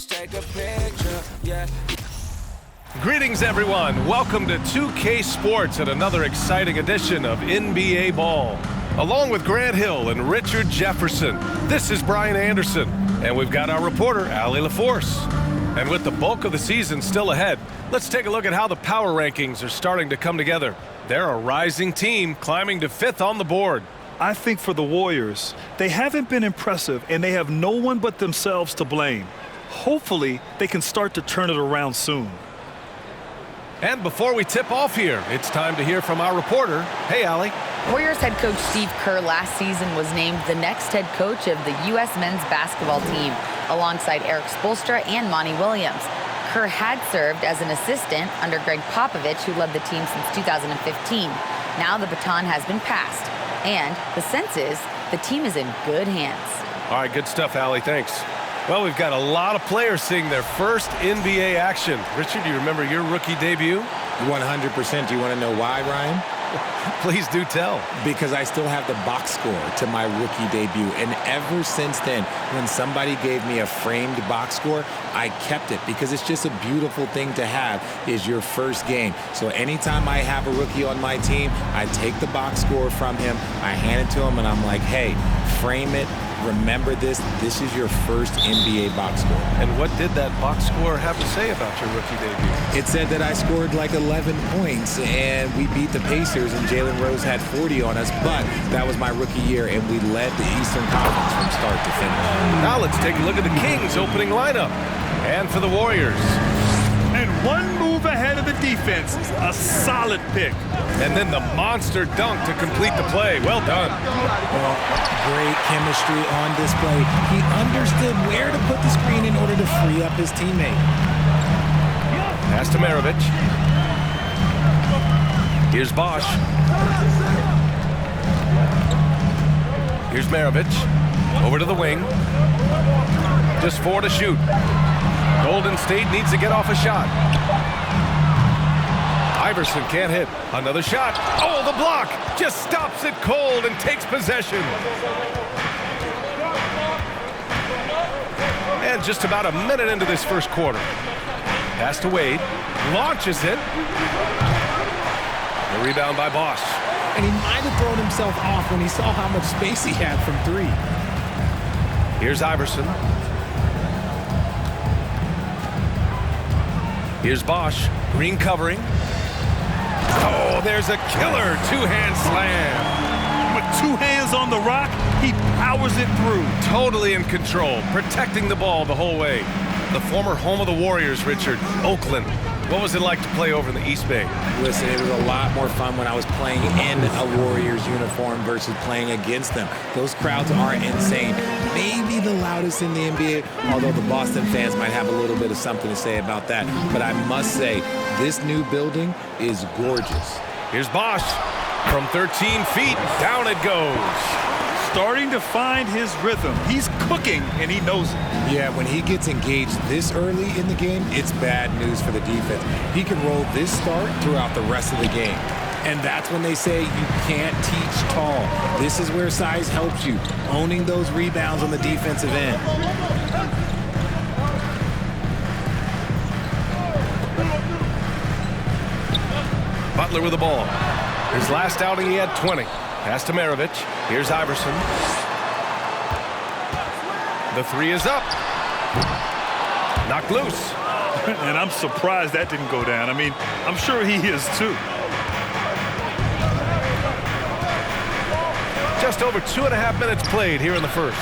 just take a picture, yeah. Greetings, everyone. Welcome to 2K Sports and another exciting edition of NBA Ball. Along with Grant Hill and Richard Jefferson, this is Brian Anderson, and we've got our reporter, Allie LaForce. And with the bulk of the season still ahead, let's take a look at how the power rankings are starting to come together. They're a rising team climbing to 5th on the board. I think for the Warriors, they haven't been impressive, and they have no one but themselves to blame. Hopefully, they can start to turn it around soon. And before we tip off here, it's time to hear from our reporter. Hey, Allie. Warriors head coach Steve Kerr last season was named the next head coach of the U.S. men's basketball team, alongside Eric Spoelstra and Monty Williams. Kerr had served as an assistant under Greg Popovich, who led the team since 2015. Now the baton has been passed, and the sense is the team is in good hands. All right, good stuff, Allie. Thanks. Well, we've got a lot of players seeing their first NBA action. Richard, do you remember your rookie debut? 100%. Do you want to know why, Ryan? Please do tell. Because I still have the box score to my rookie debut. And ever since then, when somebody gave me a framed box score, I kept it because it's just a beautiful thing to have is your first game. So anytime I have a rookie on my team, I take the box score from him, I hand it to him, and I'm like, hey, frame it. Remember this. This is your first NBA box score. And what did that box score have to say about your rookie debut? It said that I scored like 11 points, and we beat the Pacers, and Jalen Rose had 40 on us, but that was my rookie year, and we led the Eastern Conference from start to finish. Now let's take a look at the Kings' opening lineup. And for the Warriors. And one move ahead of the defense, a solid pick. And then the monster dunk to complete the play. Well done. Well, great chemistry on display. He understood where to put the screen in order to free up his teammate. Pass to Maravich. Here's Bosch. Here's Maravich. Over to the wing. Just 4 to shoot. Golden State needs to get off a shot. Iverson can't hit. Another shot. Oh, the block! Just stops it cold and takes possession. And just about a minute into this first quarter. Pass to Wade. Launches it. The rebound by Bosch. And he might have thrown himself off when he saw how much space he had from 3. Here's Iverson. Here's Bosch. Green covering. Oh, there's a killer two-hand slam. With 2 hands on the rock, he powers it through. Totally in control, protecting the ball the whole way. The former home of the Warriors, Richard, Oakland. What was it like to play over in the East Bay? Listen, it was a lot more fun when I was playing in a Warriors uniform versus playing against them. Those crowds are insane. Maybe the loudest in the NBA, although the Boston fans might have a little bit of something to say about that. But I must say, this new building is gorgeous. Here's Bosch. From 13 feet, down it goes. Starting to find his rhythm. He's cooking, and he knows it. Yeah, when he gets engaged this early in the game, it's bad news for the defense. He can roll this start throughout the rest of the game. And that's when they say you can't teach tall. This is where size helps you, owning those rebounds on the defensive end. Butler with the ball. His last outing, he had 20. Pass to Maravich. Here's Iverson. The 3 is up. Knocked loose. And I'm surprised that didn't go down. I mean, I'm sure he is too. Just over 2.5 minutes played here in the first.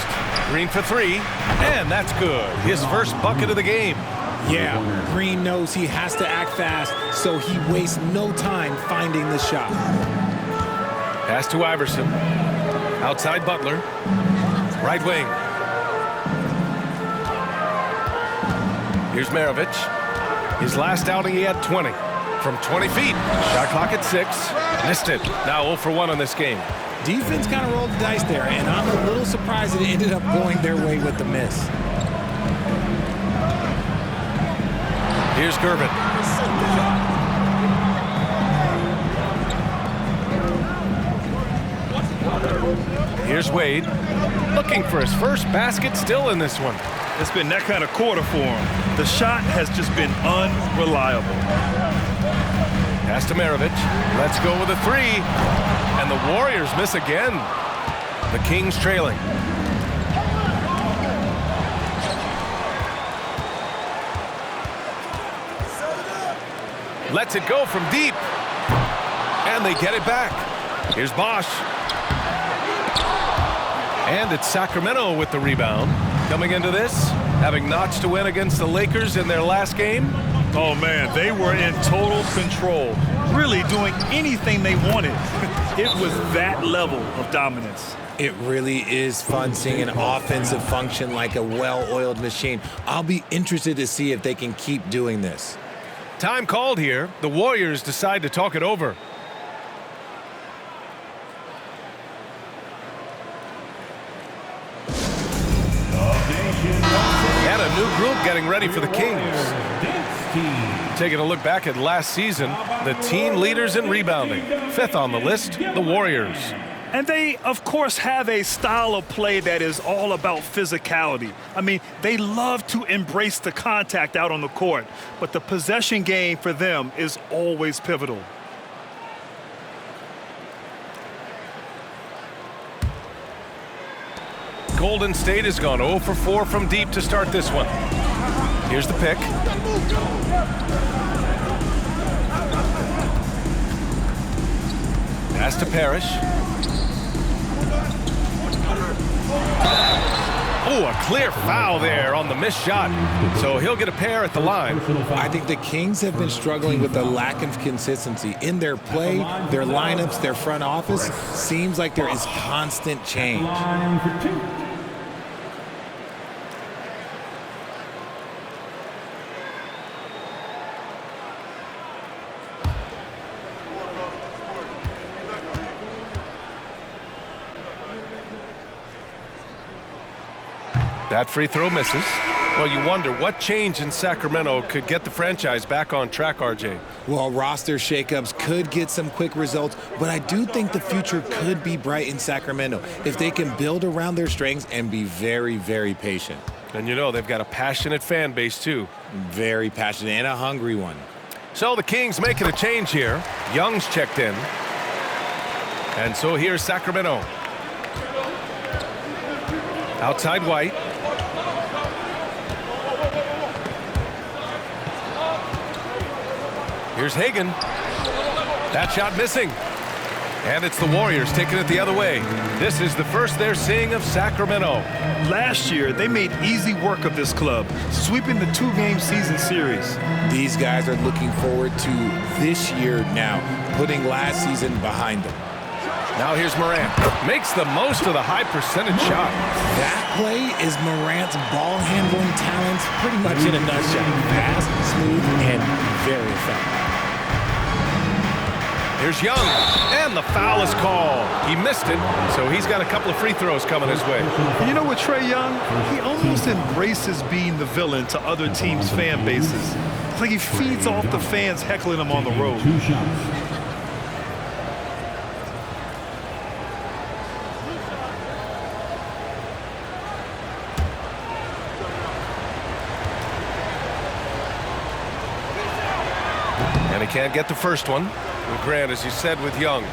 Green for 3, and that's good. His first bucket of the game. Yeah, Green knows he has to act fast, so he wastes no time finding the shot. Pass to Iverson. Outside Butler. Right wing. Here's Maravich. His last outing, he had 20. From 20 feet. Shot clock at 6. Missed it. Now 0 for 1 on this game. Defense kind of rolled the dice there, and I'm a little surprised it ended up going their way with the miss. Here's Gervin. Here's Wade. Looking for his first basket, still in this one. It's been that kind of quarter for him. The shot has just been unreliable. Pass to Maravich. Let's go with a three. And the Warriors miss again. The Kings trailing. Lets it go from deep. And they get it back. Here's Bosch. And it's Sacramento with the rebound. Coming into this, having notched a win against the Lakers in their last game. Oh, man, they were in total control, really doing anything they wanted. It was that level of dominance. It really is fun seeing an offensive function like a well-oiled machine. I'll be interested to see if they can keep doing this. Time called here. The Warriors decide to talk it over. And a new group getting ready for the Kings. Taking a look back at last season, the team leaders in rebounding. 5th on the list, the Warriors. And they, of course, have a style of play that is all about physicality. I mean, they love to embrace the contact out on the court, but the possession game for them is always pivotal. Golden State has gone 0 for 4 from deep to start this one. Here's the pick. Pass to Parrish. Oh, a clear foul there on the missed shot. So he'll get a pair at the line. I think the Kings have been struggling with the lack of consistency in their play, their lineups, their front office. Seems like there is constant change. That free throw misses. Well, you wonder what change in Sacramento could get the franchise back on track, RJ. Well, roster shakeups could get some quick results, but I do think the future could be bright in Sacramento if they can build around their strengths and be very, very patient. And you know, they've got a passionate fan base, too. Very passionate and a hungry one. So the Kings making a change here. Young's checked in. And so here's Sacramento. Outside White. Here's Hagan. That shot missing. And it's the Warriors taking it the other way. This is the first they're seeing of Sacramento. Last year, they made easy work of this club, sweeping the 2-game season series. These guys are looking forward to this year now, putting last season behind them. Now here's Morant. Makes the most of the high percentage shot. That play is Morant's ball handling talents pretty much in a nutshell. Fast, smooth, and very effective. Here's Young, and the foul is called. He missed it, so he's got a couple of free throws coming his way. You know what, Trae Young? He almost embraces being the villain to other teams' fan bases. It's like he feeds off the fans heckling him on the road. And he can't get the first one. And Grant, as you said with Young,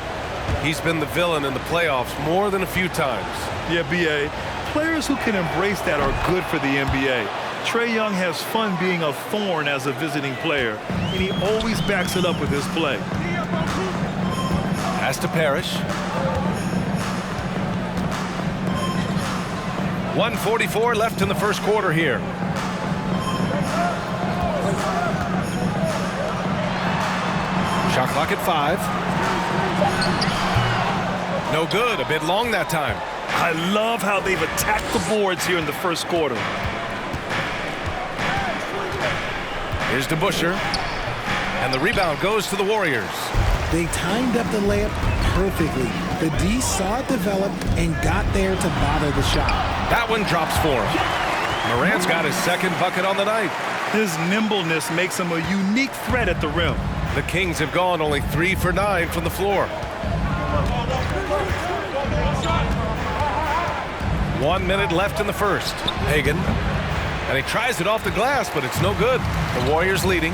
he's been the villain in the playoffs more than a few times. Yeah, B.A. Players who can embrace that are good for the NBA. Trae Young has fun being a thorn as a visiting player, and he always backs it up with his play. Pass to Parrish. 1:44 left in the first quarter here. Shot clock at 5. No good. A bit long that time. I love how they've attacked the boards here in the first quarter. Here's DeBusschere. And the rebound goes to the Warriors. They timed up the layup perfectly. The D saw it develop and got there to bother the shot. That one drops for him. Morant's got his second bucket on the night. His nimbleness makes him a unique threat at the rim. The Kings have gone only 3 for 9 from the floor. 1 minute left in the first. Hagan. And he tries it off the glass, but it's no good. The Warriors leading.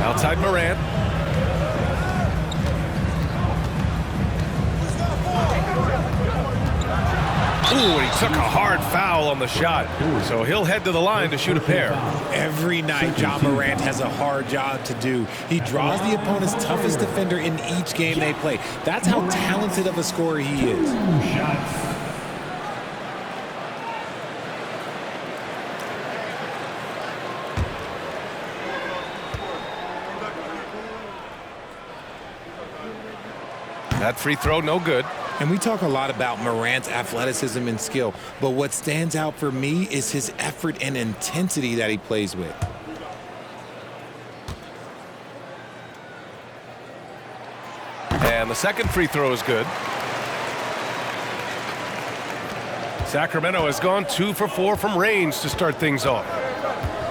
Outside Morant. Ooh, he took a hard foul on the shot. So he'll head to the line to shoot a pair. Every night, Ja Morant has a hard job to do. He draws the opponent's toughest defender in each game they play. That's how talented of a scorer he is. That free throw, no good. And we talk a lot about Morant's athleticism and skill, but what stands out for me is his effort and intensity that he plays with. And the second free throw is good. Sacramento has gone 2 for 4 from range to start things off.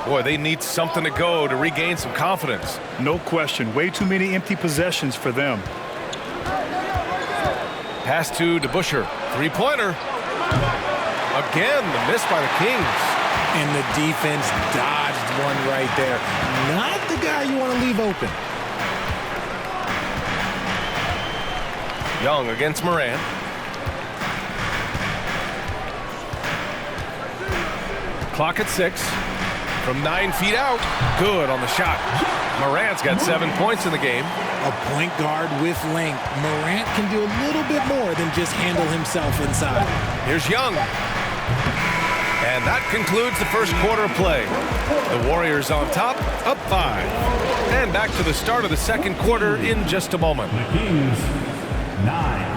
Boy, they need something to go to regain some confidence. No question. Way too many empty possessions for them. Pass to DeBusschere. Three-pointer. Again, the miss by the Kings. And the defense dodged one right there. Not the guy you want to leave open. Young against Morant. Clock at 6. From 9 feet out. Good on the shot. Morant's got 7 points in the game. A point guard with length. Morant can do a little bit more than just handle himself inside. Here's Young. And that concludes the first quarter of play. The Warriors on top, up 5. And back to the start of the second quarter in just a moment. The Kings, 9.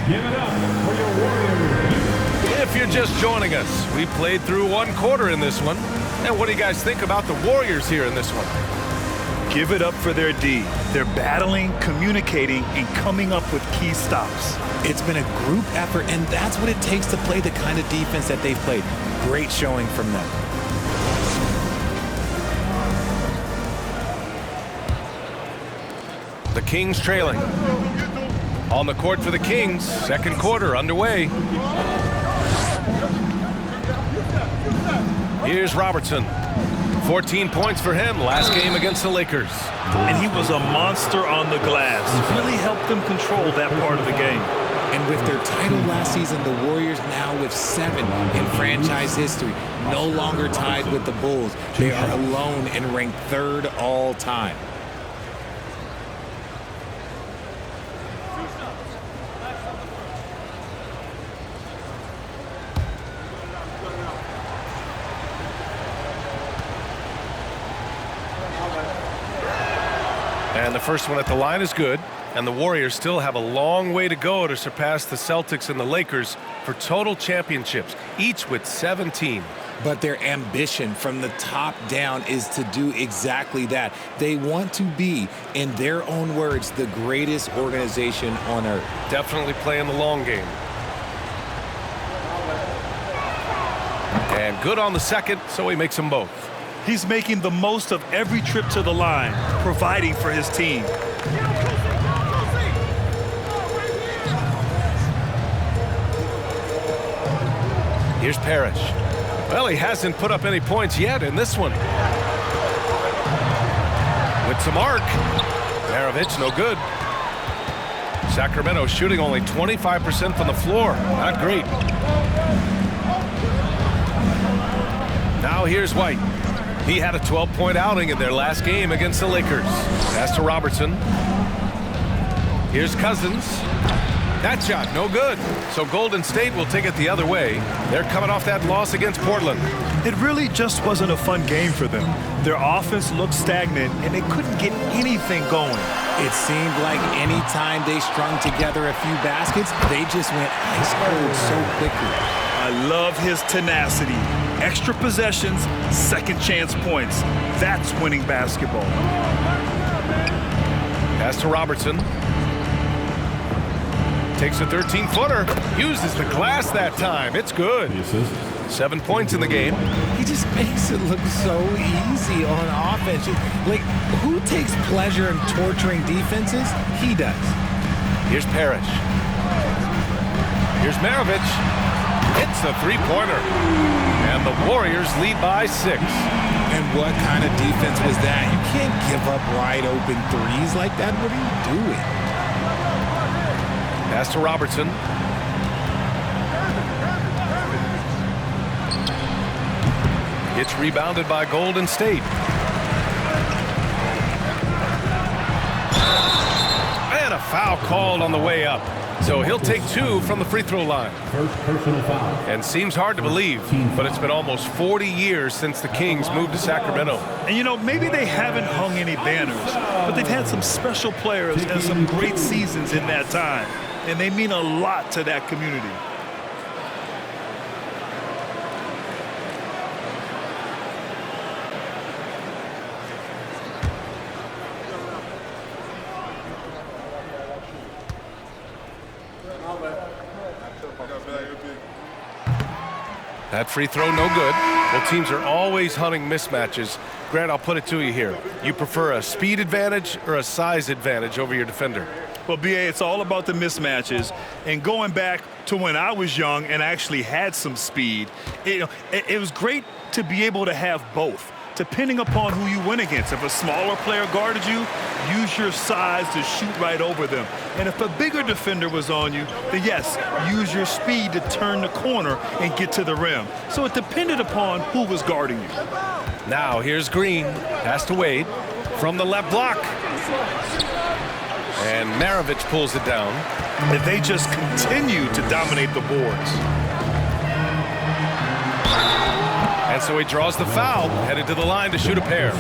Give it up for your Warriors. If you're just joining us, we played through one quarter in this one. And what do you guys think about the Warriors here in this one? Give it up for their D. They're battling, communicating, and coming up with key stops. It's been a group effort, and that's what it takes to play the kind of defense that they've played. Great showing from them. The Kings trailing. On the court for the Kings, second quarter underway. Here's Robertson. 14 points for him last game against the Lakers. And he was a monster on the glass. Really helped them control that part of the game. And with their title last season, the Warriors now with 7 in franchise history, no longer tied with the Bulls. They are alone and ranked 3rd all time. And the first one at the line is good. And the Warriors still have a long way to go to surpass the Celtics and the Lakers for total championships, each with 17. But their ambition from the top down is to do exactly that. They want to be, in their own words, the greatest organization on earth. Definitely playing the long game. And good on the second, so he makes them both. He's making the most of every trip to the line, providing for his team. Here's Parrish. Well, he hasn't put up any points yet in this one. With some arc. Maravich, no good. Sacramento shooting only 25% from the floor. Not great. Now here's White. He had a 12-point outing in their last game against the Lakers. Pass to Robertson. Here's Cousins. That shot, no good. So Golden State will take it the other way. They're coming off that loss against Portland. It really just wasn't a fun game for them. Their offense looked stagnant, and they couldn't get anything going. It seemed like any time they strung together a few baskets, they just went ice cold so quickly. I love his tenacity. Extra possessions, second chance points. That's winning basketball. Pass to Robertson. Takes a 13-footer. Uses the glass that time. It's good. The assist. 7 points in the game. He just makes it look so easy on offense. Like, who takes pleasure in torturing defenses? He does. Here's Parrish. Here's Maravich. Hits the three-pointer. And the Warriors lead by 6. And what kind of defense was that? You can't give up wide open threes like that. What are you doing? Pass to Robertson. It's rebounded by Golden State. And a foul called on the way up. So he'll take 2 from the free throw line. First personal foul. And seems hard to believe, but it's been almost 40 years since the Kings moved to Sacramento. And you know, maybe they haven't hung any banners, but they've had some special players and some great seasons in that time. And they mean a lot to that community. That free throw, no good. Well, teams are always hunting mismatches. Grant, I'll put it to you here. You prefer a speed advantage or a size advantage over your defender? Well, B.A., it's all about the mismatches. And going back to when I was young and actually had some speed, it was great to be able to have both, depending upon who you went against. If a smaller player guarded you, use your size to shoot right over them. And if a bigger defender was on you, then yes, use your speed to turn the corner and get to the rim. So it depended upon who was guarding you. Now here's Green. Pass to Wade from the left block. And Maravich pulls it down. And they just continue to dominate the boards. And so he draws the foul, headed to the line to shoot a pair.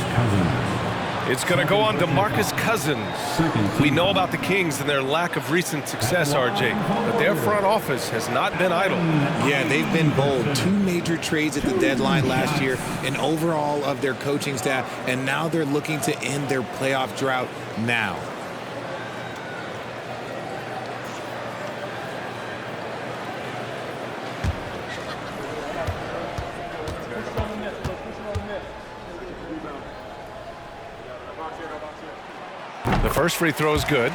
It's going to go on to Marcus Cousins. We know about the Kings and their lack of recent success, RJ, but their front office has not been idle. Yeah, they've been bold. 2 major trades at the deadline last year, an overhaul of their coaching staff, and now they're looking to end their playoff drought now. The first free throw is good.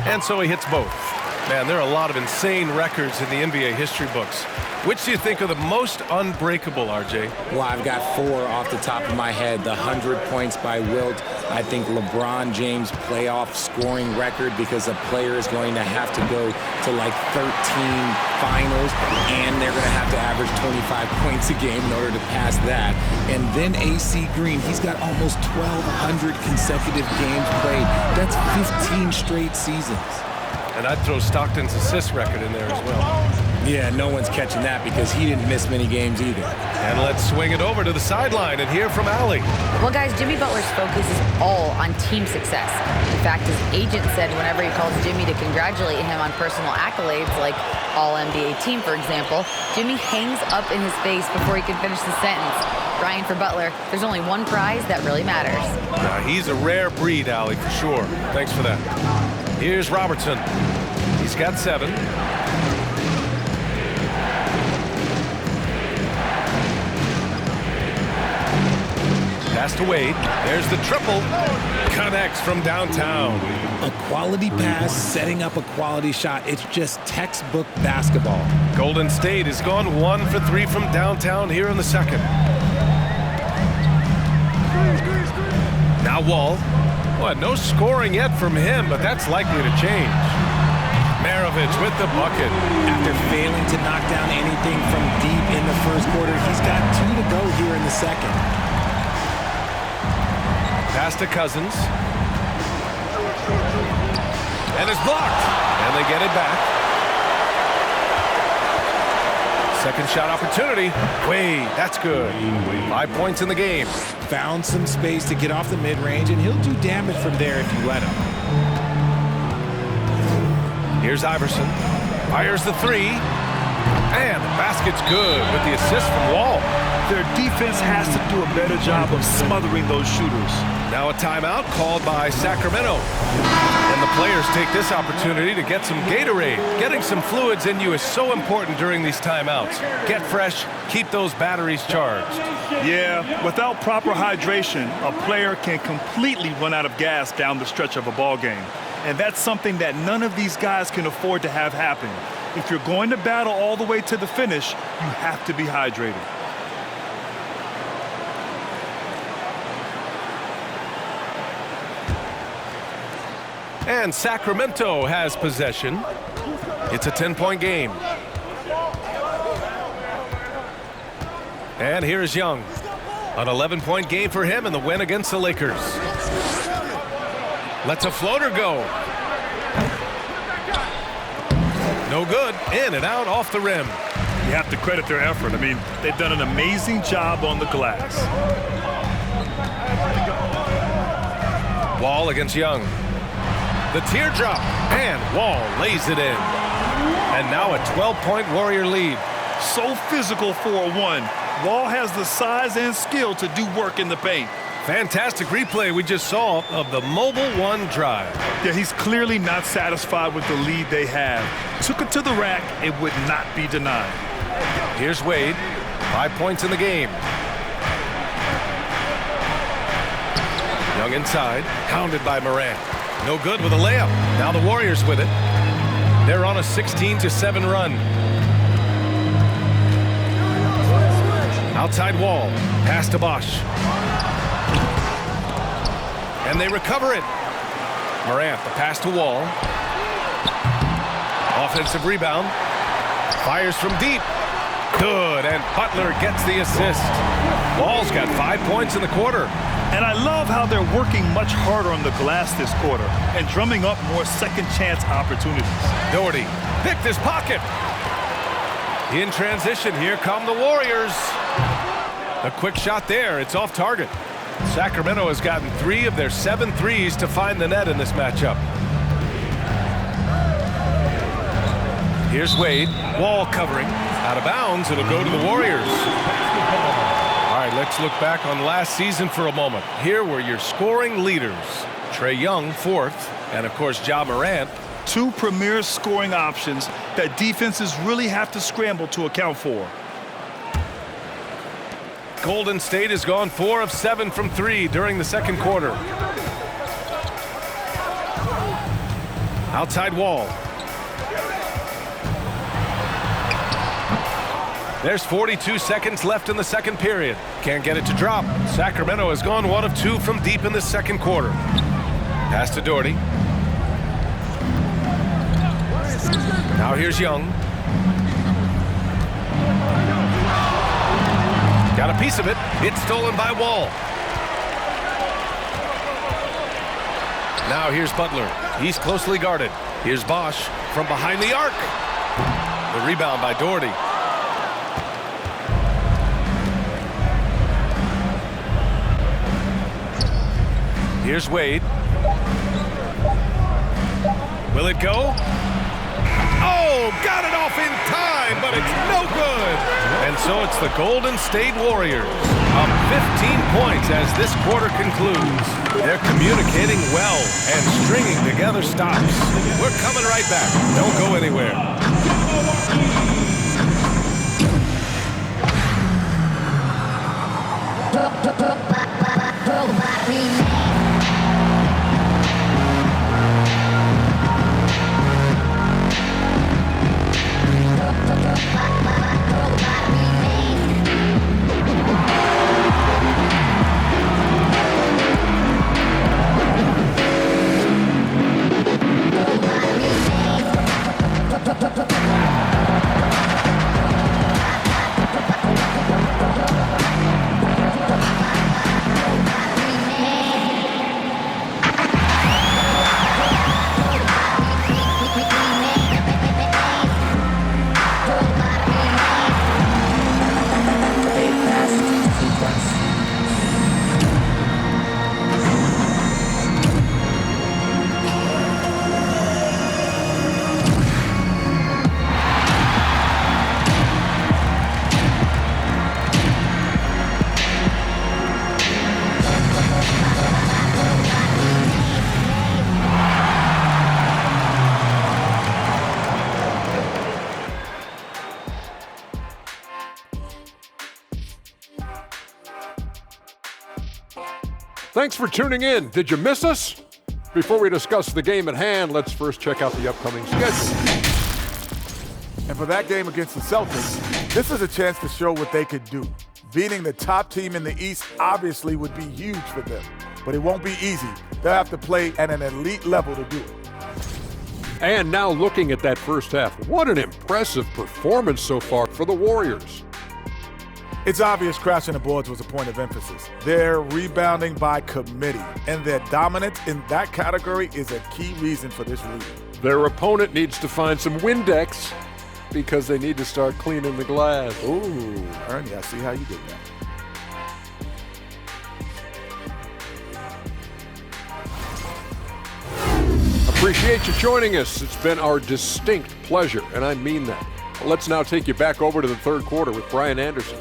And so he hits both. Man, there are a lot of insane records in the NBA history books. Which do you think are the most unbreakable, RJ? Well, I've got 4 off the top of my head. The 100 points by Wilt. I think LeBron James playoff scoring record, because a player is going to have to go to like 13 finals, and they're going to have to average 25 points a game in order to pass that. And then AC Green, he's got almost 1,200 consecutive games played. That's 15 straight seasons. And I'd throw Stockton's assist record in there as well. Yeah, no one's catching that because he didn't miss many games either. And let's swing it over to the sideline and hear from Allie. Well, guys, Jimmy Butler's focus is all on team success. In fact, his agent said whenever he calls Jimmy to congratulate him on personal accolades, like All-NBA team, for example, Jimmy hangs up in his face before he can finish the sentence. Brian, for Butler, there's only one prize that really matters. He's a rare breed, Allie, for sure. Thanks for that. Here's Robertson. He's got 7. Pass to Wade. There's the triple. Connects from downtown. A quality pass, setting up a quality shot. It's just textbook basketball. Golden State has gone 1 for 3 from downtown here in the second. Now Wall. Well, no scoring yet from him, but that's likely to change. Maravich with the bucket. After failing to knock down anything from deep in the first quarter, he's got 2 to go here in the second. Pass to Cousins. And it's blocked. And they get it back. Second shot opportunity. Wade, that's good. 5 points in the game. Found some space to get off the mid-range, and he'll do damage from there if you let him. Here's Iverson. Fires the three. And the basket's good with the assist from Wall. Their defense has to do a better job of smothering those shooters. Now a timeout called by Sacramento. And the players take this opportunity to get some Gatorade. Getting some fluids in you is so important during these timeouts. Get fresh, keep those batteries charged. Yeah, without proper hydration, a player can completely run out of gas down the stretch of a ball game. And that's something that none of these guys can afford to have happen. If you're going to battle all the way to the finish, you have to be hydrated. And Sacramento has possession. It's a 10-point game. And here's Young. An 11-point game for him in the win against the Lakers. Lets a floater go. No good. In and out off the rim. You have to credit their effort. I mean, they've done an amazing job on the glass. Wall against Young. The teardrop. And Wall lays it in. And now a 12-point Warrior lead. So physical for a one. Wall has the size and skill to do work in the paint. Fantastic replay we just saw of the mobile one drive. Yeah, he's clearly not satisfied with the lead they have. Took it to the rack, it would not be denied. Here's Wade, 5 points in the game. Young inside, hounded by Morant. No good with a layup. Now the Warriors with it. They're on a 16-7 run. Outside Wall, pass to Bosch. And they recover it. Morant, the pass to Wall. Offensive rebound. Fires from deep. Good, and Butler gets the assist. Wall's got 5 points in the quarter. And I love how they're working much harder on the glass this quarter and drumming up more second chance opportunities. Doherty picked his pocket. In transition, here come the Warriors. A quick shot there, it's off target. Sacramento has gotten 3 of their 7 threes to find the net in this matchup. Here's Wade, Wall covering. Out of bounds, it'll go to the Warriors. All right, let's look back on last season for a moment. Here were your scoring leaders. Trae Young, 4th, and of course, Ja Morant. 2 premier scoring options that defenses really have to scramble to account for. Golden State has gone 4 of 7 from 3 during the second quarter. Outside Wall. There's 42 seconds left in the second period. Can't get it to drop. Sacramento has gone 1 of 2 from deep in the second quarter. Pass to Doherty. Now here's Young. Got a piece of it. It's stolen by Wall. Now here's Butler. He's closely guarded. Here's Bosch from behind the arc. The rebound by Doherty. Here's Wade. Will it go? Oh, got it off in time, but it's no good. And so it's the Golden State Warriors up 15 points as this quarter concludes. They're communicating well and stringing together stops. We're coming right back. Don't go anywhere. Thanks for tuning in. Did you miss us? Before we discuss the game at hand, let's first check out the upcoming schedule. And for that game against the Celtics, this is a chance to show what they could do. Beating the top team in the East obviously would be huge for them, but it won't be easy. They'll have to play at an elite level to do it. And now looking at that first half, what an impressive performance so far for the Warriors. It's obvious crashing the boards was a point of emphasis. They're rebounding by committee, and their dominance in that category is a key reason for this lead. Their opponent needs to find some Windex because they need to start cleaning the glass. Ooh, Ernie, I see how you did that. Appreciate you joining us. It's been our distinct pleasure, and I mean that. Let's now take you back over to the third quarter with Brian Anderson.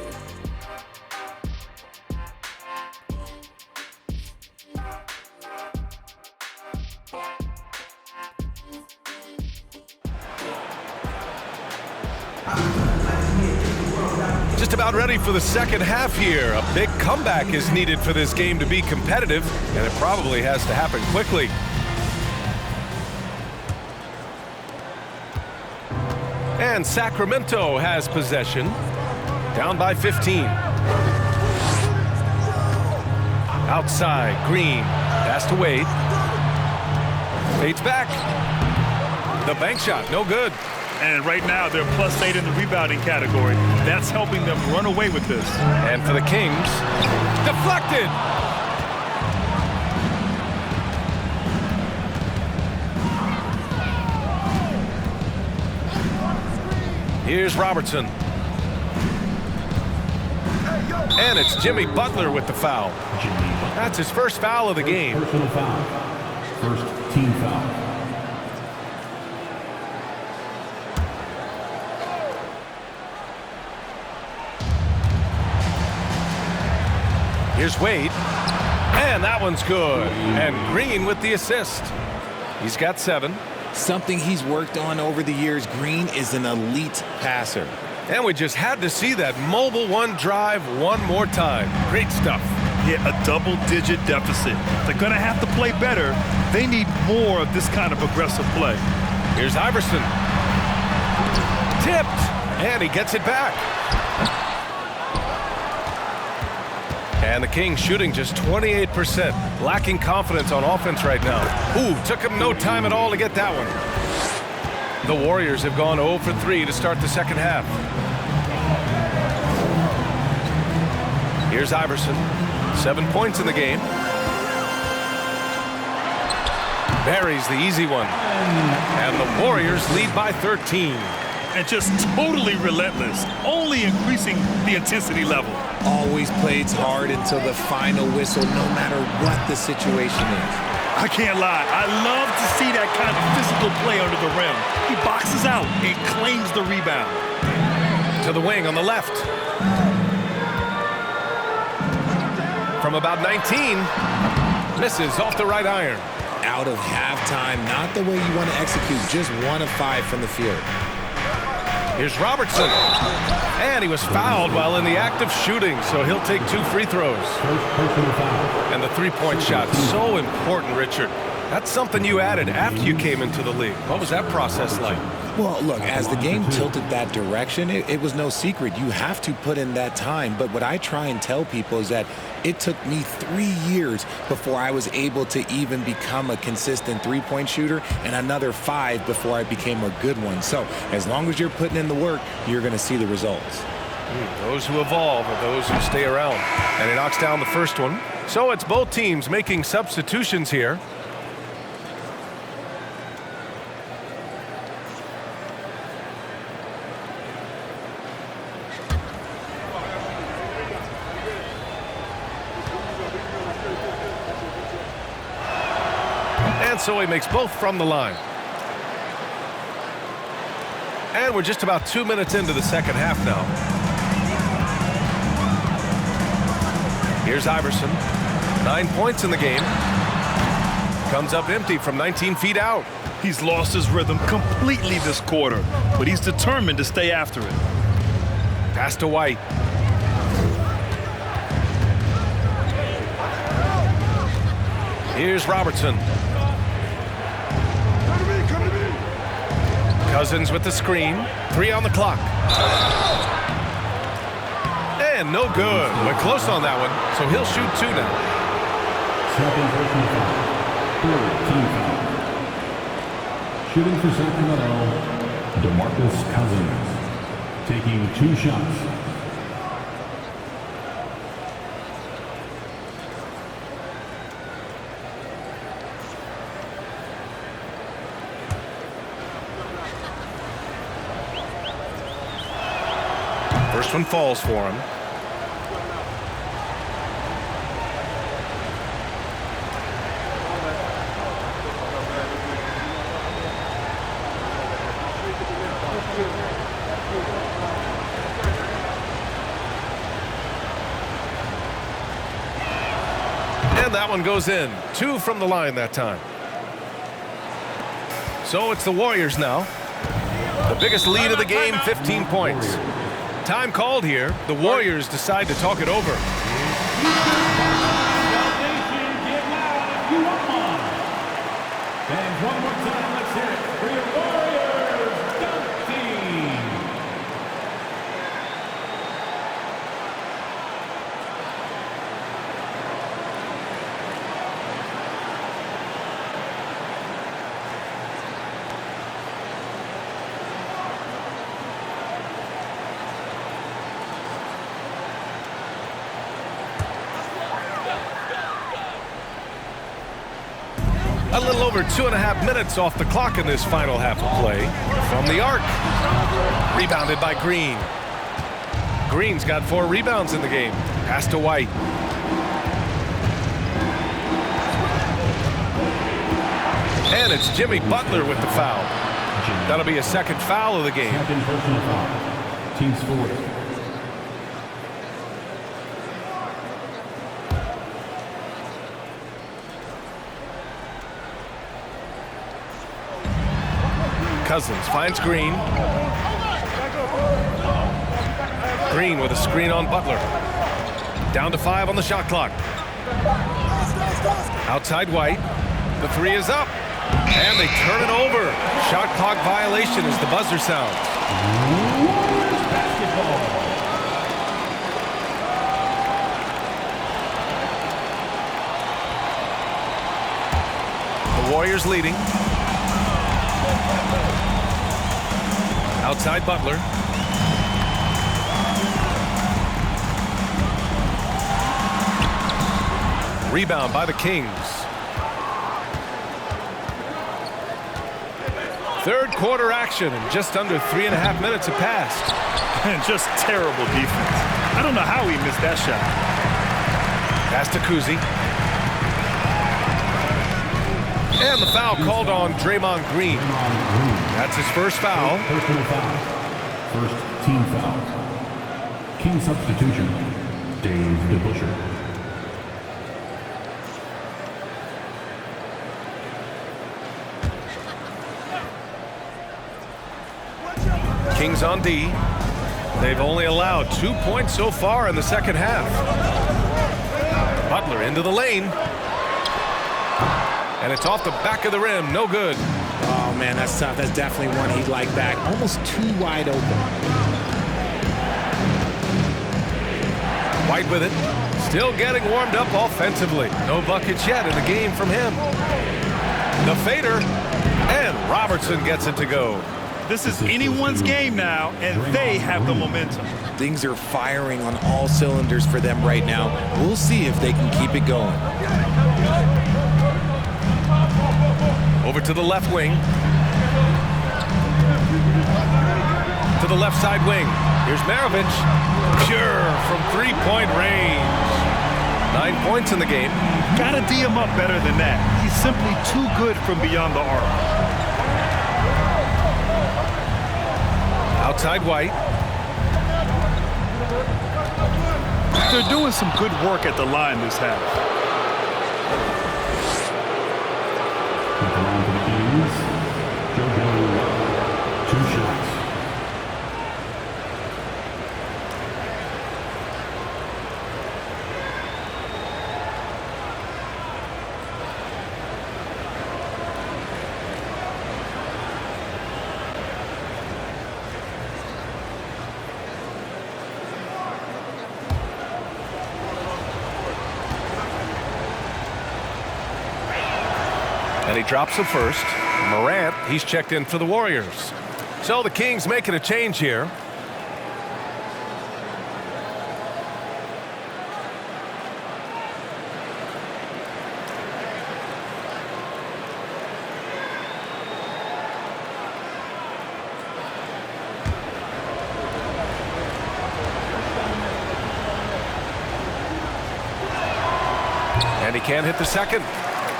Just about ready for the second half here. A big comeback is needed for this game to be competitive, and it probably has to happen quickly. And Sacramento has possession, down by 15. Outside, Green, pass to Wade. Fades back. The bank shot, no good. And right now, they're +8 in the rebounding category. That's helping them run away with this. And for the Kings, deflected. Here's Robertson. And it's Jimmy Butler with the foul. That's his first foul of the game. Personal foul. First team foul. Here's Wade. And that one's good. And Green with the assist. He's got 7. Something he's worked on over the years, Green is an elite passer. And we just had to see that mobile one drive one more time. Great stuff. Hit a double-digit deficit. They're going to have to play better. They need more of this kind of aggressive play. Here's Iverson. Tipped. And he gets it back. And the Kings shooting just 28%. Lacking confidence on offense right now. Ooh, took him no time at all to get that one. The Warriors have gone 0 for 3 to start the second half. Here's Iverson. 7 points in the game. Buries the easy one. And the Warriors lead by 13. And just totally relentless, only increasing the intensity level. Always plays hard until the final whistle, no matter what the situation is. I can't lie, I love to see that kind of physical play under the rim. He boxes out and claims the rebound. To the wing on the left. From about 19, misses off the right iron. Out of halftime, not the way you want to execute, just 1 of 5 from the field. Here's Robertson. And he was fouled while in the act of shooting, so he'll take 2 free throws. And the three-point shot, so important, Richard. That's something you added after you came into the league. What was that process like? Well, look, as the game tilted that direction, it was no secret. You have to put in that time. But what I try and tell people is that it took me 3 years before I was able to even become a consistent three-point shooter, and another 5 before I became a good one. So as long as you're putting in the work, you're going to see the results. Those who evolve are those who stay around. And he knocks down the first one. So it's both teams making substitutions here. And so he makes both from the line. And we're just about 2 minutes into the second half now. Here's Iverson. 9 points in the game. Comes up empty from 19 feet out. He's lost his rhythm completely this quarter, but he's determined to stay after it. Pass to White. Here's Robertson. Cousins with the screen. 3 on the clock. And no good. But close on that one, so he'll shoot 2 now. Second personal foul. Third team foul. Shooting for Sacramento, DeMarcus Cousins. Taking 2 shots. First one falls for him. And that one goes in. 2 from the line that time. So it's the Warriors now. The biggest lead of the game, 15 points. Time called here. The Warriors decide to talk it over. And one more time, let's hear it for your Warriors Dunk Team. A little over 2.5 minutes off the clock in this final half of play. From the arc. Rebounded by Green. Green's got 4 rebounds in the game. Pass to White. And it's Jimmy Butler with the foul. That'll be a second foul of the game. Second personal foul. Team's 4th. Cousins finds Green. Green with a screen on Butler. Down to 5 on the shot clock. Outside White. The 3 is up. And they turn it over. Shot clock violation as the buzzer sounds. The Warriors leading. Outside Butler. Rebound by the Kings. Third quarter action, and just under 3.5 minutes have passed. And just terrible defense. I don't know how he missed that shot. Pass to Kuzi. And the foul called on Draymond Green. That's his first foul. Personal foul. First team foul. King substitution. Dave DeBusschere. Kings on D. They've only allowed 2 points so far in the second half. Butler into the lane. And it's off the back of the rim. No good. Oh, man, that's tough. That's definitely one he'd like back. Almost too wide open. White with it. Still getting warmed up offensively. No buckets yet in the game from him. The fader. And Robertson gets it to go. This is anyone's game now, and they have the momentum. Things are firing on all cylinders for them right now. We'll see if they can keep it going. Over to the left wing. To the left side wing. Here's Maravich. Pure from 3-point range. 9 points in the game. Gotta D him up better than that. He's simply too good from beyond the arc. Outside White. They're doing some good work at the line this half. At the line for the Kings, JoJo, 2 shots. And he drops the first. Morant, he's checked in for the Warriors. So the Kings making a change here. And he can't hit the second.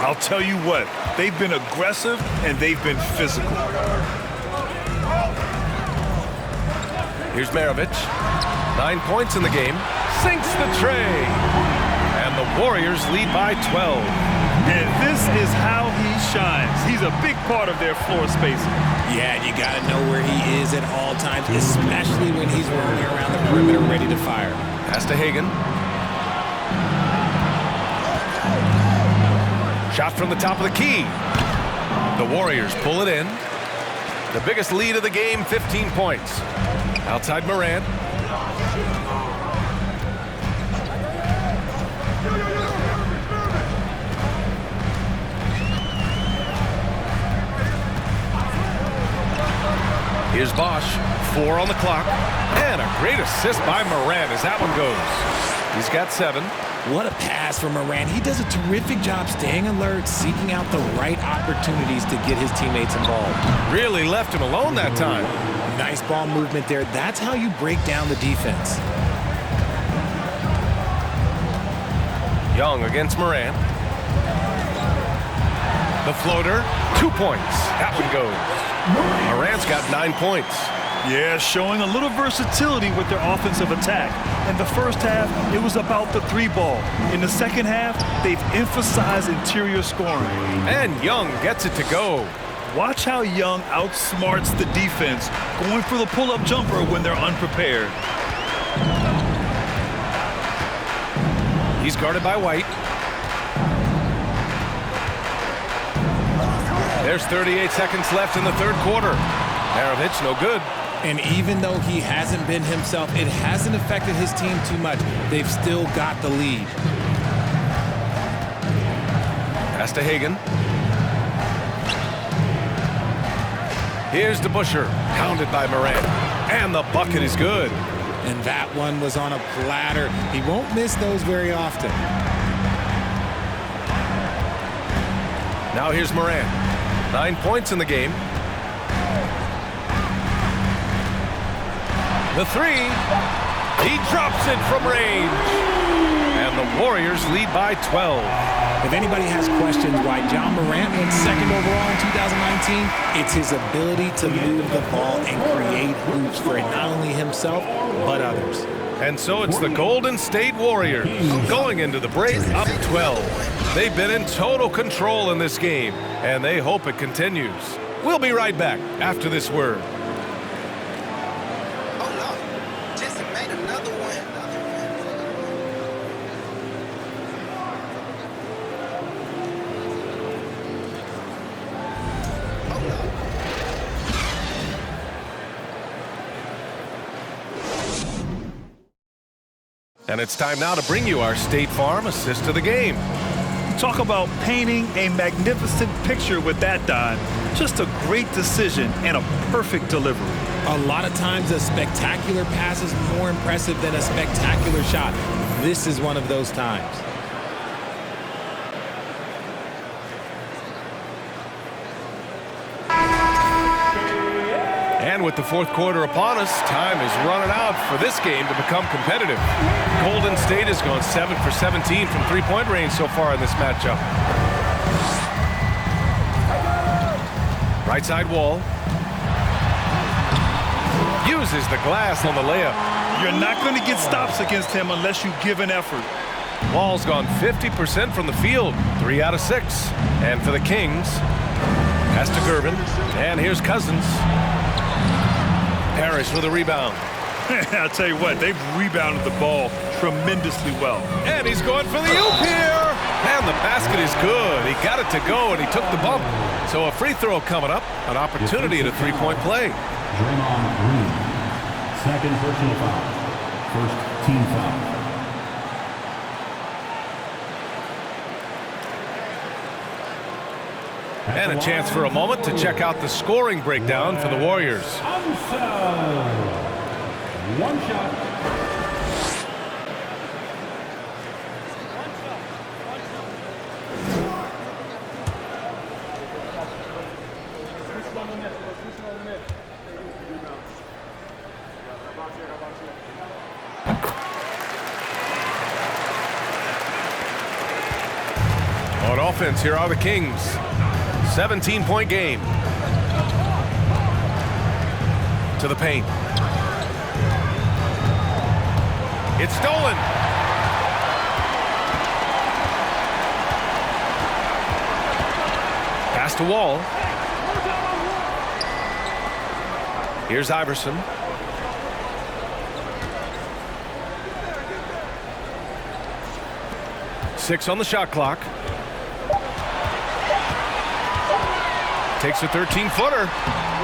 I'll tell you what, they've been aggressive and they've been physical. Here's Maravich. 9 points in the game. Sinks the tray. And the Warriors lead by 12. And this is how he shines. He's a big part of their floor spacing. Yeah, you got to know where he is at all times, especially when he's rolling around the perimeter ready to fire. Pass to Hagan. Shot from the top of the key. The Warriors pull it in. The biggest lead of the game, 15 points. Outside Morant. Here's Bosch. 4 on the clock. And a great assist by Morant as that one goes. He's got 7. What a pass from Morant. He does a terrific job staying alert, seeking out the right opportunities to get his teammates involved. Really left him alone that time. Nice ball movement there. That's how you break down the defense. Young against Morant. The floater, 2 points. That one goes. Morant's got 9 points. Yeah, showing a little versatility with their offensive attack. In the first half, it was about the 3-ball. In the second half, they've emphasized interior scoring. And Young gets it to go. Watch how Young outsmarts the defense, going for the pull-up jumper when they're unprepared. He's guarded by White. There's 38 seconds left in the third quarter. Maravich, no good. And even though he hasn't been himself, it hasn't affected his team too much. They've still got the lead. Pass to Hagan. Here's DeBusschere, pounded by Morant. And the bucket is good. And that one was on a platter. He won't miss those very often. Now here's Morant. 9 points in the game. The 3. He drops it from range. And the Warriors lead by 12. If anybody has questions why John Morant went second overall in 2019, it's his ability to move the ball and create hoops for not only himself, but others. And so it's the Golden State Warriors going into the break up 12. They've been in total control in this game, and they hope it continues. We'll be right back after this word. And it's time now to bring you our State Farm assist of the game. Talk about painting a magnificent picture with that, Don. Just a great decision and a perfect delivery. A lot of times a spectacular pass is more impressive than a spectacular shot. This is one of those times. And with the fourth quarter upon us, time is running out for this game to become competitive. Golden State has gone 7 for 17 from three-point range so far in this matchup. Right side wall. Uses the glass on the layup. You're not going to get stops against him unless you give an effort. Wall's gone 50% from the field, 3 out of 6. And for the Kings, pass to Gervin. And here's Cousins. Parrish with a rebound. I'll tell you what, they've rebounded the ball tremendously well. And he's going for the oop here. And the basket is good. He got it to go, and he took the bump. So a free throw coming up, an opportunity at a three-point play. Draymond Green, second personal foul, first team foul. And a chance for a moment to check out the scoring breakdown for the Warriors. One shot. On offense, here are the Kings. 17-point game. To the paint. It's stolen. Pass to Wall. Here's Iverson. Six on the shot clock. Takes a 13-footer,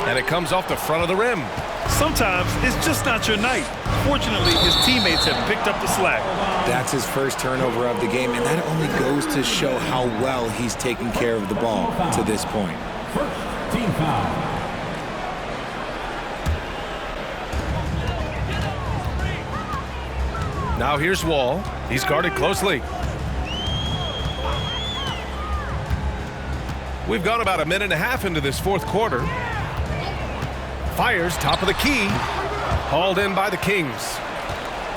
and it comes off the front of the rim. Sometimes it's just not your night. Fortunately, his teammates have picked up the slack. That's his first turnover of the game, and that only goes to show how well he's taken care of the ball to this point. First team foul. Now here's Wall. He's guarded closely. We've gone about a minute and a half into this fourth quarter. Fires top of the key. Hauled in by the Kings.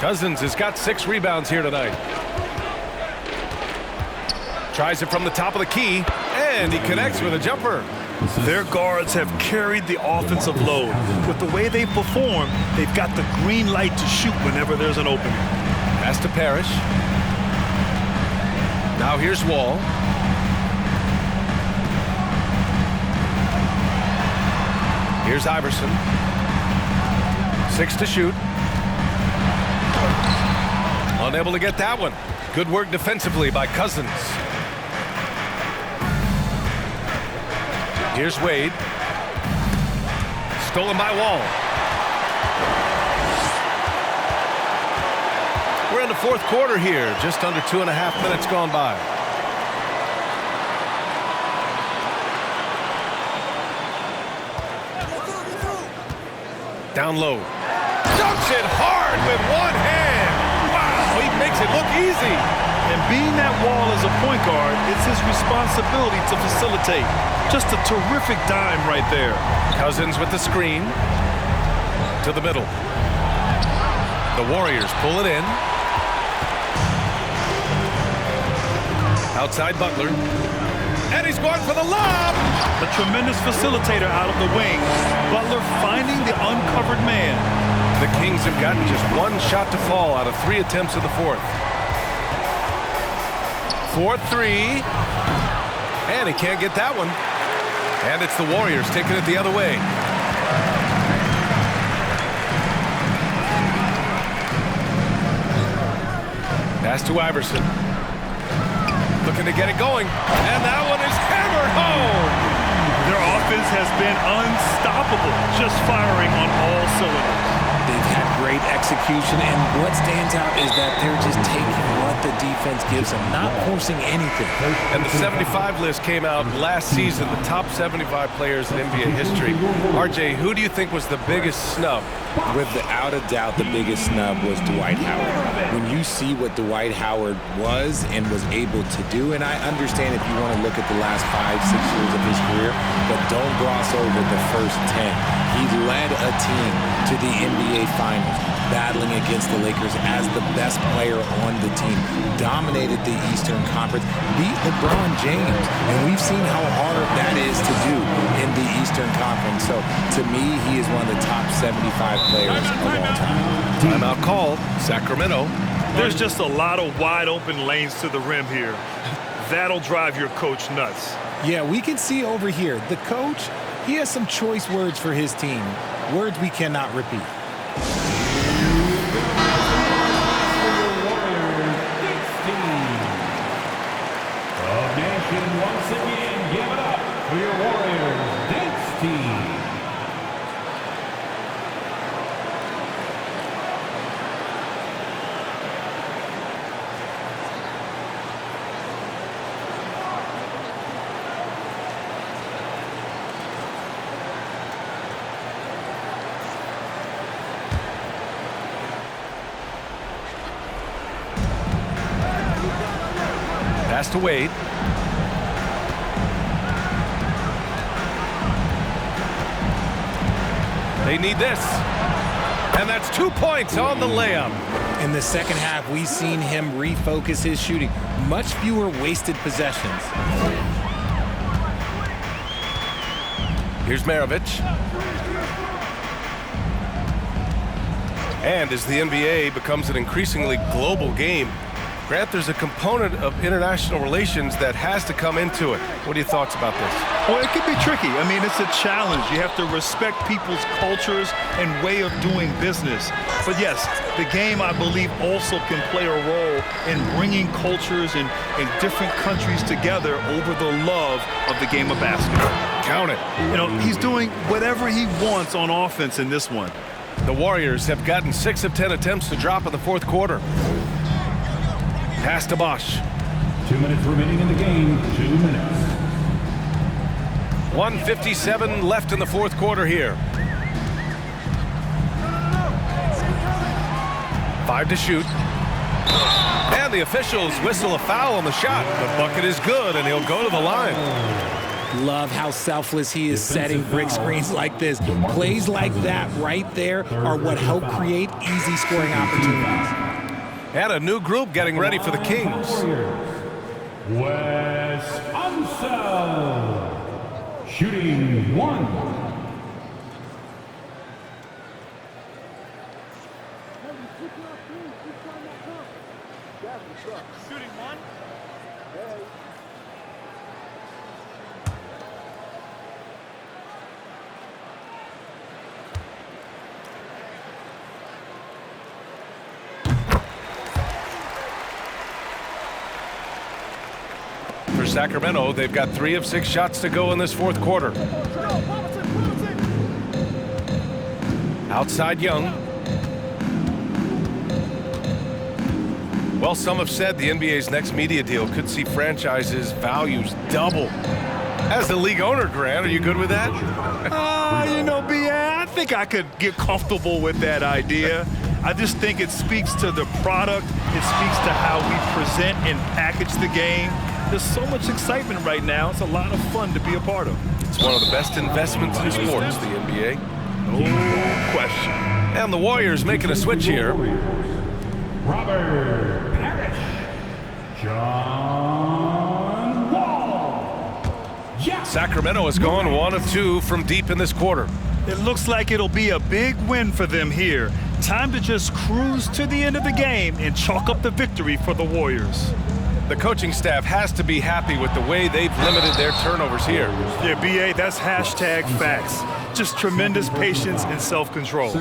Cousins has got 6 rebounds here tonight. Tries it from the top of the key, and he connects with a jumper. Their guards have carried the offensive load. With the way they perform, they've got the green light to shoot whenever there's an opening. Pass to Parrish. Now here's Wall. Here's Iverson. 6 to shoot. Unable to get that one. Good work defensively by Cousins. Here's Wade. Stolen by Wall. We're in the fourth quarter here. Just under 2.5 minutes gone by. Down low. Dunks it hard with one hand. Wow, he makes it look easy. And being that Wall as a point guard, it's his responsibility to facilitate. Just a terrific dime right there. Cousins with the screen. To the middle. The Warriors pull it in. Outside Butler. And he's going for the lob. A tremendous facilitator out of the wing. Butler finding the uncovered man. The Kings have gotten just 1 shot to fall out of 3 attempts in the fourth. 4-3. And he can't get that one. And it's the Warriors taking it the other way. Pass to Iverson. Looking to get it going. And that one is hammered home. Their offense has been unstoppable, just firing on all cylinders. They've had great execution, and what stands out is that they're just taking what the defense gives them, not forcing anything. And the 75 list came out last season, the top 75 players in NBA history. RJ, who do you think was the biggest snub? Without a doubt, the biggest snub was Dwight Howard. When you see what Dwight Howard was and was able to do, and I understand if you want to look at the last 5-6 years of his career, but don't gloss over the first 10. He led a team to the NBA Finals, battling against the Lakers as the best player on the team, dominated the Eastern Conference, beat LeBron James, and we've seen how hard that is to do in the Eastern Conference. So, to me, he is one of the top 75 players of all time. Timeout called, Sacramento. There's just a lot of wide open lanes to the rim here. That'll drive your coach nuts. Yeah, we can see over here, the coach, he has some choice words for his team, words we cannot repeat. Once again, give it up for your Warriors dance team. Pass to Wade. They need this. And that's 2 points on the layup. In the second half, we've seen him refocus his shooting. Much fewer wasted possessions. Here's Maravich. And as the NBA becomes an increasingly global game, Grant, there's a component of international relations that has to come into it. What are your thoughts about this? Well, it can be tricky. I mean, it's a challenge. You have to respect people's cultures and way of doing business. But yes, the game, I believe, also can play a role in bringing cultures and different countries together over the love of the game of basketball. Count it. You know, he's doing whatever he wants on offense in this one. The Warriors have gotten 6 of 10 attempts to drop in the fourth quarter. Pass to Bosch. 2 minutes remaining in the game. 2 minutes. 1:57 left in the fourth quarter here. 5 to shoot. And the officials whistle a foul on the shot. The bucket is good, and he'll go to the line. Love how selfless he is setting brick screens like this. Plays like that right there are what help create easy scoring opportunities. And a new group getting ready for the Kings. Wes Unseld. Shooting 1. For Sacramento, they've got 3 of 6 shots to go in this fourth quarter. Outside Young. Well, some have said the NBA's next media deal could see franchises' values double. As the league owner, Grant, are you good with that? You know, I think I could get comfortable with that idea. I just think it speaks to the product. It speaks to how we present and package the game. There's so much excitement right now. It's a lot of fun to be a part of. It's one of the best investments in sports, the NBA. No question. And the Warriors making a switch here. Robert Parrish. John Wall. Yeah. Sacramento has gone 1 of 2 from deep in this quarter. It looks like it'll be a big win for them here. Time to just cruise to the end of the game and chalk up the victory for the Warriors. The coaching staff has to be happy with the way they've limited their turnovers here. Yeah, BA, that's hashtag facts. Just tremendous patience and self-control.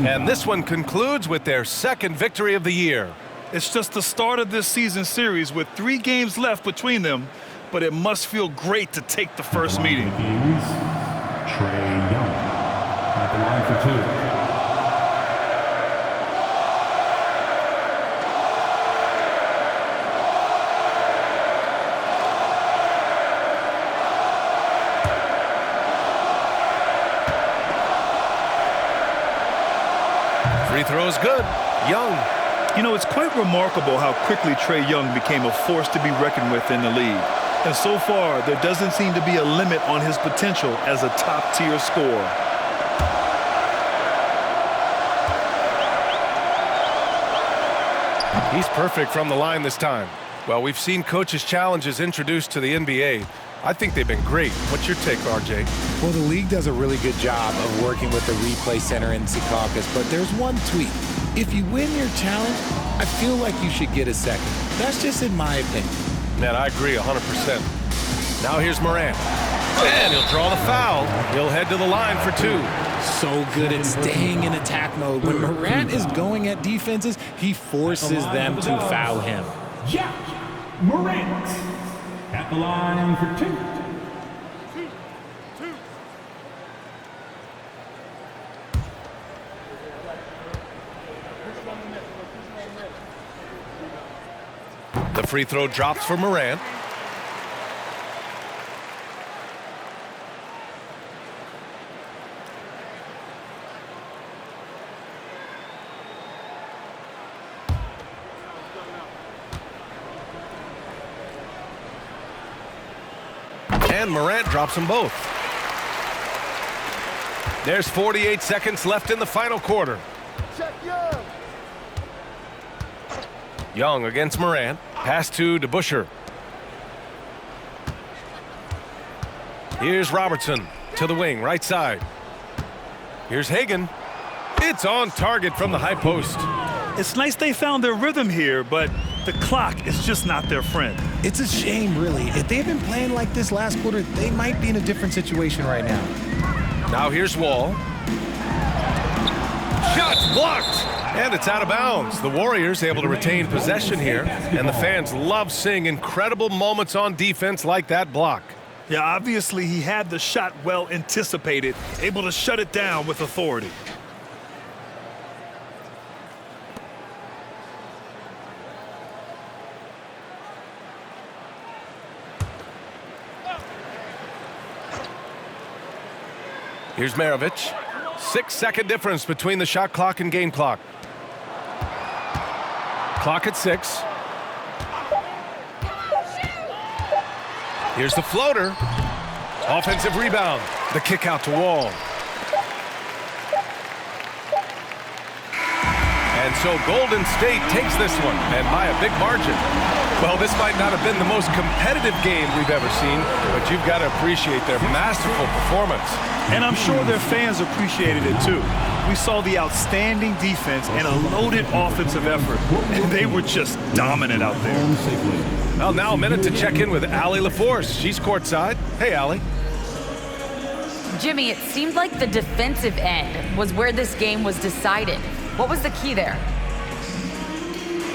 And this one concludes with their second victory of the year. It's just the start of this season series with 3 games left between them, but it must feel great to take the first meeting. Trae Young at the line for 2. Free throw is good. Young. You know, it's quite remarkable how quickly Trae Young became a force to be reckoned with in the league. And so far, there doesn't seem to be a limit on his potential as a top-tier scorer. He's perfect from the line this time. Well, we've seen coaches' challenges introduced to the NBA. I think they've been great. What's your take, RJ? Well, the league does a really good job of working with the replay center in Secaucus, but there's one tweak. If you win your challenge, I feel like you should get a second. That's just in my opinion. Man, I agree 100%. Now here's Morant. And he'll draw the foul. He'll head to the line for 2. So good at staying in attack mode. When Morant is going at defenses, he forces them to foul him. Jack Morant at the line for 2. The free throw drops for Morant. and Morant drops them both. There's 48 seconds left in the final quarter. Young against Morant. Pass to DeBusschere. Here's Robertson to the wing, right side. Here's Hagan. It's on target from the high post. It's nice they found their rhythm here, but the clock is just not their friend. It's a shame, really. If they had been playing like this last quarter, they might be in a different situation right now. Now here's Wall. Shot's blocked, and it's out of bounds. The Warriors able to retain possession here, and the fans love seeing incredible moments on defense like that block. Yeah, obviously he had the shot well anticipated, able to shut it down with authority. Here's Maravich. 6-second difference between the shot clock and game clock. Clock at 6. Here's the floater. Offensive rebound. The kick out to Wall. And so Golden State takes this one, and by a big margin. Well, this might not have been the most competitive game we've ever seen, but you've got to appreciate their masterful performance. And I'm sure their fans appreciated it too. We saw the outstanding defense and a loaded offensive effort, and they were just dominant out there. Well, now a minute to check in with Allie LaForce. She's courtside. Hey, Allie. Jimmy, it seemed like the defensive end was where this game was decided. What was the key there?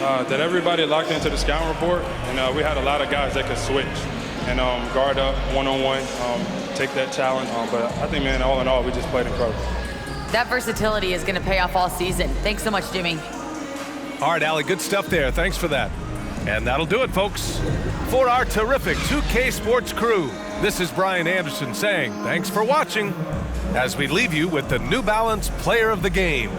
That everybody locked into the scouting report, and we had a lot of guys that could switch and guard up one-on-one, take that challenge. But I think, man, all in all, we just played incredible. That versatility is going to pay off all season. Thanks so much, Jimmy. All right, Allie, good stuff there. Thanks for that. And that'll do it, folks. For our terrific 2K Sports crew, this is Brian Anderson saying thanks for watching as we leave you with the New Balance Player of the Game.